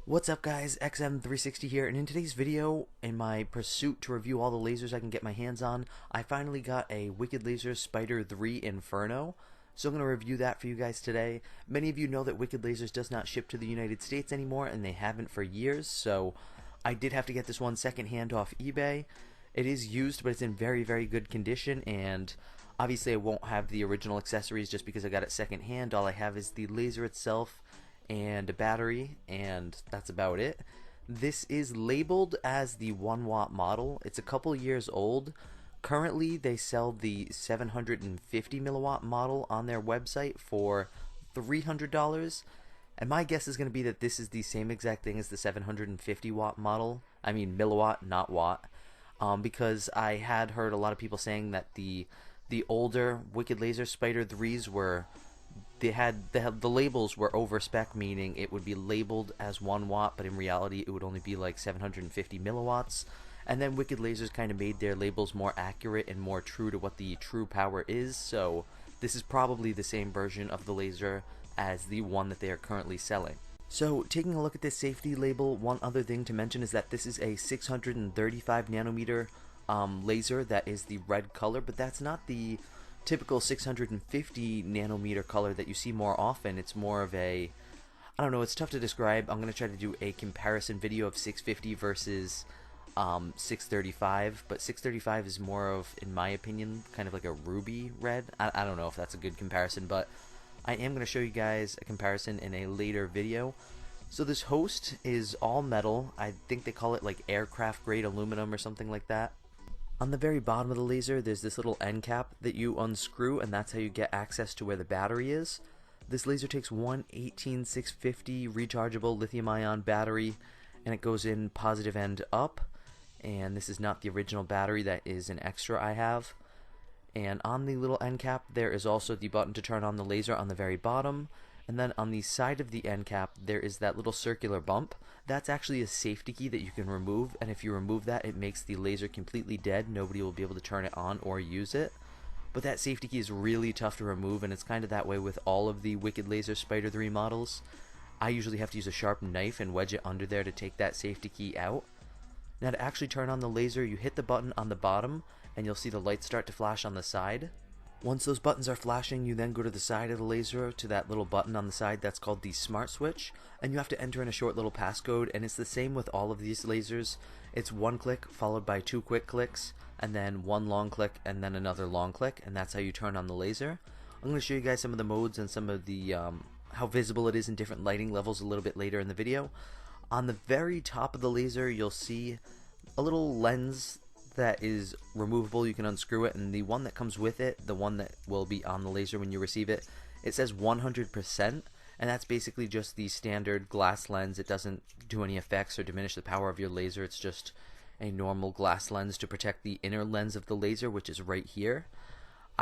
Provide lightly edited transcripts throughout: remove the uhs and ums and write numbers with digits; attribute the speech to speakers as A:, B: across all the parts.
A: What's up guys, XM360 here, and in today's video, in my pursuit to review all the lasers I can get my hands on, I finally got a Wicked Laser Spyder 3 Inferno. So I'm going to review that for you guys today. Many of you know that Wicked Lasers does not ship to the United States anymore, and they haven't for years, so I did have to get this one secondhand off eBay. It is used, but it's in very, very good condition, and obviously I won't have the original accessories just because I got it secondhand. All I have is the laser itself and a battery, and that's about it. This is labeled as the 1 watt model. It's a couple years old. Currently they sell the 750 milliwatt model on their website for $300, and my guess is going to be that this is the same exact thing as the 750 watt model. I mean milliwatt, not watt, because I had heard a lot of people saying that the older Wicked Laser Spyder 3s were the labels were over spec, meaning it would be labeled as 1 watt, but in reality it would only be like 750 milliwatts. And then Wicked Lasers kind of made their labels more accurate and more true to what the true power is, so this is probably the same version of the laser as the one that they are currently selling. So taking a look at this safety label, one other thing to mention is that this is a 635 nanometer laser that is the red color, but that's not the typical 650 nanometer color that you see more often. It's more of a, I don't know, it's tough to describe. I'm going to try to do a comparison video of 650 versus 635, but 635 is more of, in my opinion, kind of like a ruby red. I don't know if that's a good comparison, but I am going to show you guys a comparison in a later video. So this host is all metal. I think they call it like aircraft grade aluminum or something like that. On the very bottom of the laser, there's this little end cap that you unscrew, and that's how you get access to where the battery is. This laser takes one 18650 rechargeable lithium-ion battery, and it goes in positive end up. And this is not the original battery, that is an extra I have. And on the little end cap, there is also the button to turn on the laser on the very bottom. And then on the side of the end cap, there is that little circular bump. That's actually a safety key that you can remove, and if you remove that, it makes the laser completely dead. Nobody will be able to turn it on or use it. But that safety key is really tough to remove, and it's kind of that way with all of the Wicked Laser Spyder 3 models. I usually have to use a sharp knife and wedge it under there to take that safety key out. Now to actually turn on the laser, you hit the button on the bottom, and you'll see the lights start to flash on the side. Once those buttons are flashing, you then go to the side of the laser to that little button on the side that's called the smart switch, and you have to enter in a short little passcode, and it's the same with all of these lasers. It's 1 click followed by 2 quick clicks, and then 1 long click and then another long click, and that's how you turn on the laser. I'm going to show you guys some of the modes and some of the how visible it is in different lighting levels a little bit later in the video. On the very top of the laser, you'll see a little lens that is removable. You can unscrew it, and the one that comes with it, the one that will be on the laser when you receive it, it says 100%, and that's basically just the standard glass lens. It doesn't do any effects or diminish the power of your laser. It's just a normal glass lens to protect the inner lens of the laser, which is right here.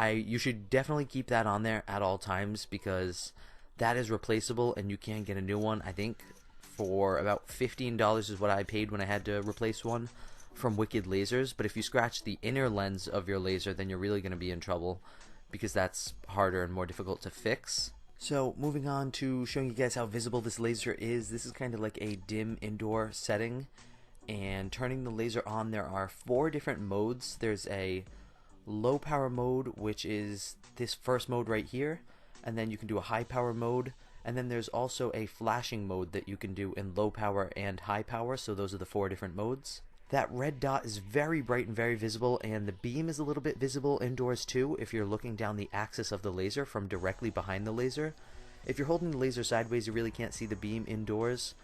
A: You should definitely keep that on there at all times, because that is replaceable and you can get a new one. I think for about $15 is what I paid when I had to replace one from Wicked Lasers, but if you scratch the inner lens of your laser, then you're really going to be in trouble, because that's harder and more difficult to fix. So moving on to showing you guys how visible this laser is, this is kind of like a dim indoor setting, and turning the laser on, there are 4 different modes. There's a low power mode, which is this first mode right here, and then you can do a high power mode, and then there's also a flashing mode that you can do in low power and high power, so those are the 4 different modes. That red dot is very bright and very visible, and the beam is a little bit visible indoors too if you're looking down the axis of the laser from directly behind the laser. If you're holding the laser sideways, you really can't see the beam indoors,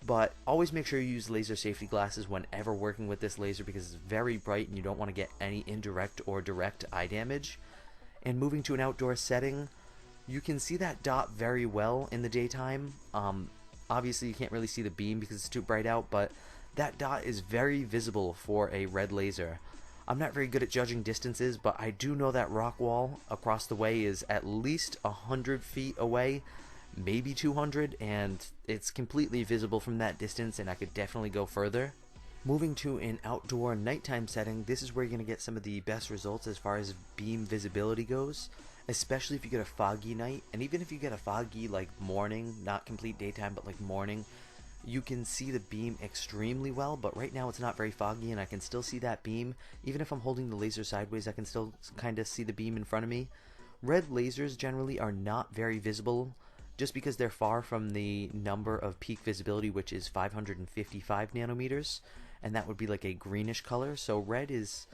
A: but always make sure you use laser safety glasses whenever working with this laser, because it's very bright and you don't want to get any indirect or direct eye damage. And moving to an outdoor setting, you can see that dot very well in the daytime. Obviously you can't really see the beam because it's too bright out, but that dot is very visible for a red laser. I'm not very good at judging distances, but I do know that rock wall across the way is at least 100 feet away, maybe 200, and it's completely visible from that distance, and I could definitely go further. Moving to an outdoor nighttime setting, this is where you're going to get some of the best results as far as beam visibility goes, especially if you get a foggy night. And even if you get a foggy like morning, not complete daytime but like morning, you can see the beam extremely well, but right now it's not very foggy and I can still see that beam. Even if I'm holding the laser sideways, I can still kind of see the beam in front of me. Red lasers generally are not very visible just because they're far from the number of peak visibility, which is 555 nanometers, and that would be like a greenish color. So red is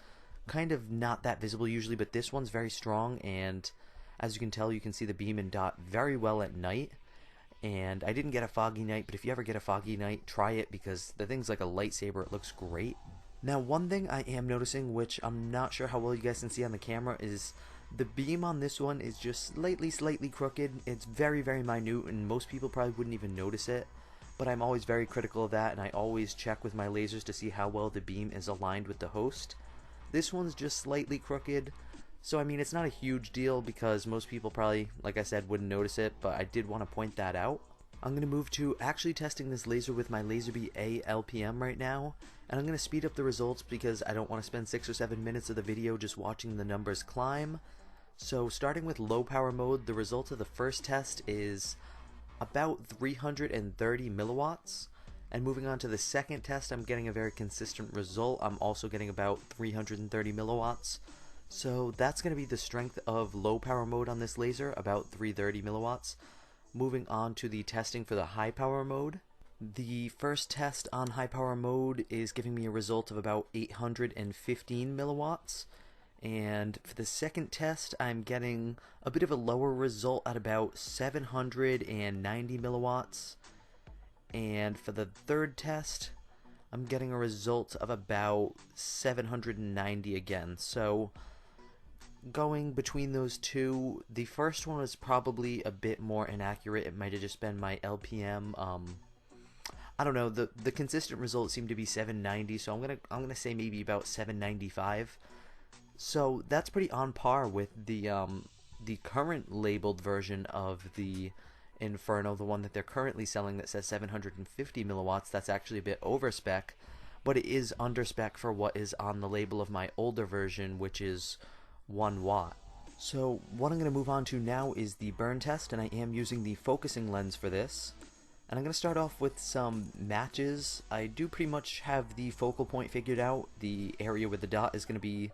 A: kind of not that visible usually, but this one's very strong, and as you can tell, you can see the beam and dot very well at night. And I didn't get a foggy night, but if you ever get a foggy night, try it because the thing's like a lightsaber. It looks great. Now, one thing I am noticing, which I'm not sure how well you guys can see on the camera, is the beam on this one is just slightly crooked. It's very minute, and most people probably wouldn't even notice it. But I'm always very critical of that, and I always check with my lasers to see how well the beam is aligned with the host. This one's just slightly crooked. So, I mean, it's not a huge deal because most people probably, like I said, wouldn't notice it, but I did want to point that out. I'm going to move to actually testing this laser with my Laserby A LPM right now, and I'm going to speed up the results because I don't want to spend 6 or 7 minutes of the video just watching the numbers climb. So, starting with low power mode, the result of the first test is about 330 milliwatts. And moving on to the second test, I'm getting a very consistent result. I'm also getting about 330 milliwatts. So that's going to be the strength of low power mode on this laser, about 330 milliwatts. Moving on to the testing for the high power mode. The first test on high power mode is giving me a result of about 815 milliwatts. And for the second test, I'm getting a bit of a lower result at about 790 milliwatts. And for the third test, I'm getting a result of about 790 again. So going between those two, the first one was probably a bit more inaccurate. It might have just been my LPM. I don't know. The consistent result seemed to be 790, so I'm gonna say maybe about 795. So that's pretty on par with the current labeled version of the Inferno, the one that they're currently selling that says 750 milliwatts. That's actually a bit over spec, but it is under spec for what is on the label of my older version, which is 1 watt. So what I'm going to move on to now is the burn test, and I am using the focusing lens for this. And I'm going to start off with some matches. I do pretty much have the focal point figured out. The area with the dot is going to be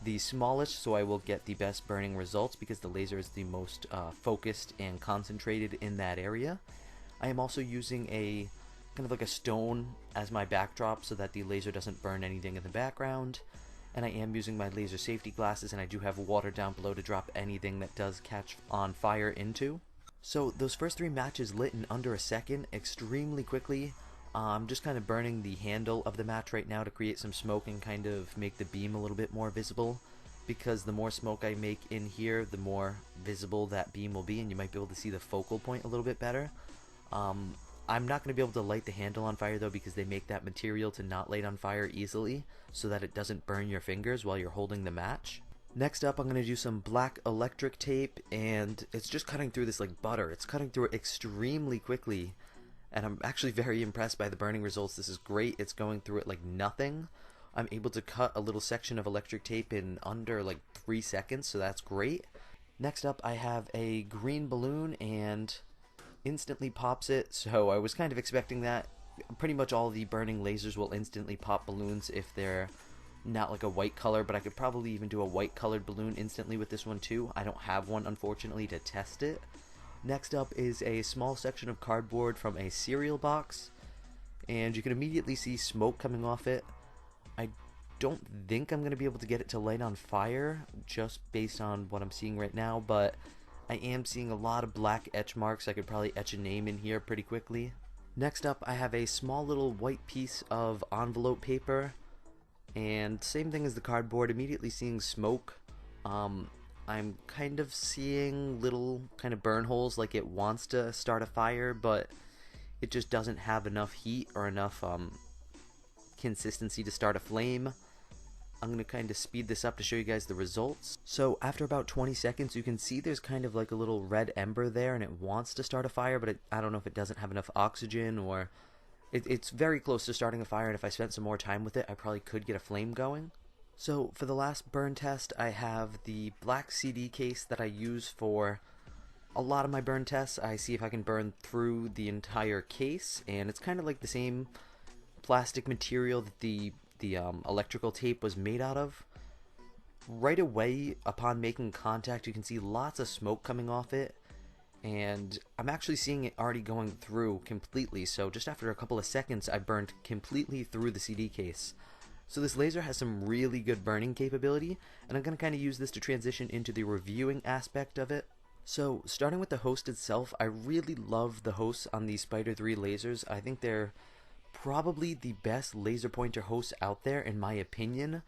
A: the smallest, so I will get the best burning results because the laser is the most focused and concentrated in that area. I am also using a kind of like a stone as my backdrop so that the laser doesn't burn anything in the background. And I am using my laser safety glasses, and I do have water down below to drop anything that does catch on fire into. So those first 3 matches lit in under a second, extremely quickly. I'm just kind of burning the handle of the match right now to create some smoke and kind of make the beam a little bit more visible, because the more smoke I make in here, the more visible that beam will be, and you might be able to see the focal point a little bit better. I'm not going to be able to light the handle on fire though, because they make that material to not light on fire easily so that it doesn't burn your fingers while you're holding the match. Next up, I'm going to do some black electric tape, and it's just cutting through this like butter. It's cutting through it extremely quickly, and I'm actually very impressed by the burning results. This is great. It's going through it like nothing. I'm able to cut a little section of electric tape in under like 3 seconds, so that's great. Next up, I have a green balloon, and instantly pops it, so I was kind of expecting that. Pretty much all the burning lasers will instantly pop balloons if they're not like a white color, but I could probably even do a white colored balloon instantly with this one too. I don't have one, unfortunately, to test it. Next up is a small section of cardboard from a cereal box, and you can immediately see smoke coming off it. I don't think I'm going to be able to get it to light on fire just based on what I'm seeing right now, but I am seeing a lot of black etch marks. I could probably etch a name in here pretty quickly. Next up, I have a small little white piece of envelope paper, and same thing as the cardboard, immediately seeing smoke. I'm kind of seeing little kind of burn holes, like it wants to start a fire, but it just doesn't have enough heat or enough consistency to start a flame. I'm going to kind of speed this up to show you guys the results. So after about 20 seconds, you can see there's kind of like a little red ember there, and it wants to start a fire, but I don't know if it doesn't have enough oxygen, or it's very close to starting a fire, and if I spent some more time with it, I probably could get a flame going. So for the last burn test, I have the black CD case that I use for a lot of my burn tests, I see if I can burn through the entire case, and it's kind of like the same plastic material that the electrical tape was made out of. Right away, upon making contact, you can see lots of smoke coming off it, and I'm actually seeing it already going through completely. So just after a couple of seconds, I burned completely through the CD case. So this laser has some really good burning capability, and I'm going to kind of use this to transition into the reviewing aspect of it. So starting with the host itself, I really love the hosts on these Spyder 3 lasers. I think they're probably the best laser pointer hosts out there in my opinion.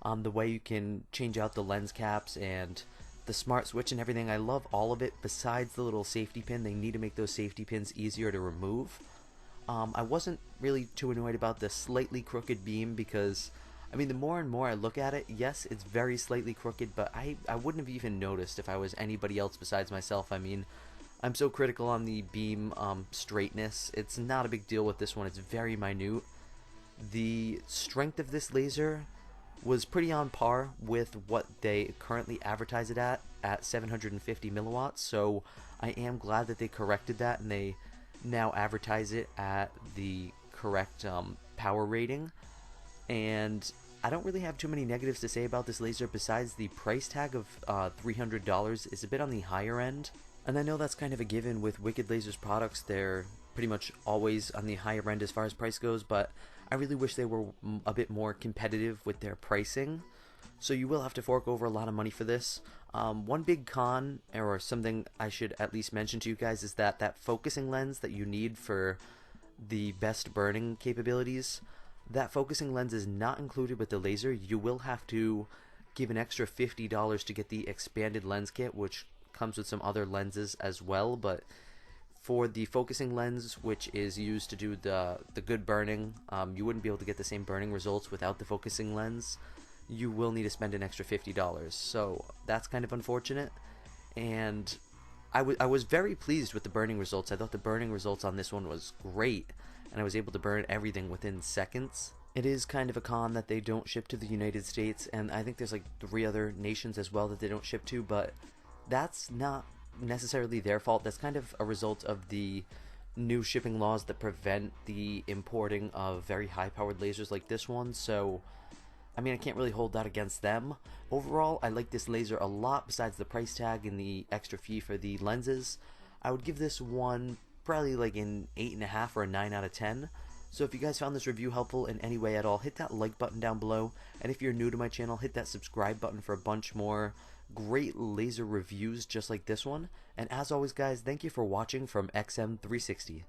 A: The way you can change out the lens caps and the smart switch and everything, I love all of it besides the little safety pin. They need to make those safety pins easier to remove. I wasn't really too annoyed about the slightly crooked beam because, I mean, the more and more I look at it, yes, it's very slightly crooked, but I wouldn't have even noticed if I was anybody else besides myself. I mean, I'm so critical on the beam straightness. It's not a big deal with this one. It's very minute. The strength of this laser was pretty on par with what they currently advertise it at 750 milliwatts, so I am glad that they corrected that and they now advertise it at the correct power rating. And I don't really have too many negatives to say about this laser besides the price tag of $300 is a bit on the higher end. And I know that's kind of a given with Wicked Laser's products. They're pretty much always on the higher end as far as price goes, but I really wish they were a bit more competitive with their pricing. So you will have to fork over a lot of money for this. One big con, or something I should at least mention to you guys, is that focusing lens that you need for the best burning capabilities, that focusing lens is not included with the laser. You will have to give an extra $50 to get the expanded lens kit, which comes with some other lenses as well, but for the focusing lens, which is used to do the good burning, you wouldn't be able to get the same burning results without the focusing lens. You will need to spend an extra $50, so that's kind of unfortunate. And I was very pleased with the burning results. I thought the burning results on this one was great, and I was able to burn everything within seconds. It is kind of a con that they don't ship to the United States, and I think there's like 3 other nations as well that they don't ship to, but that's not necessarily their fault. That's kind of a result of the new shipping laws that prevent the importing of very high powered lasers like this one, so I mean, I can't really hold that against them. Overall, I like this laser a lot besides the price tag and the extra fee for the lenses. I would give this one probably like an 8.5 or a 9 out of 10. So if you guys found this review helpful in any way at all, hit that like button down below, and if you're new to my channel, hit that subscribe button for a bunch more great laser reviews just like this one. And as always guys, thank you for watching from XM360.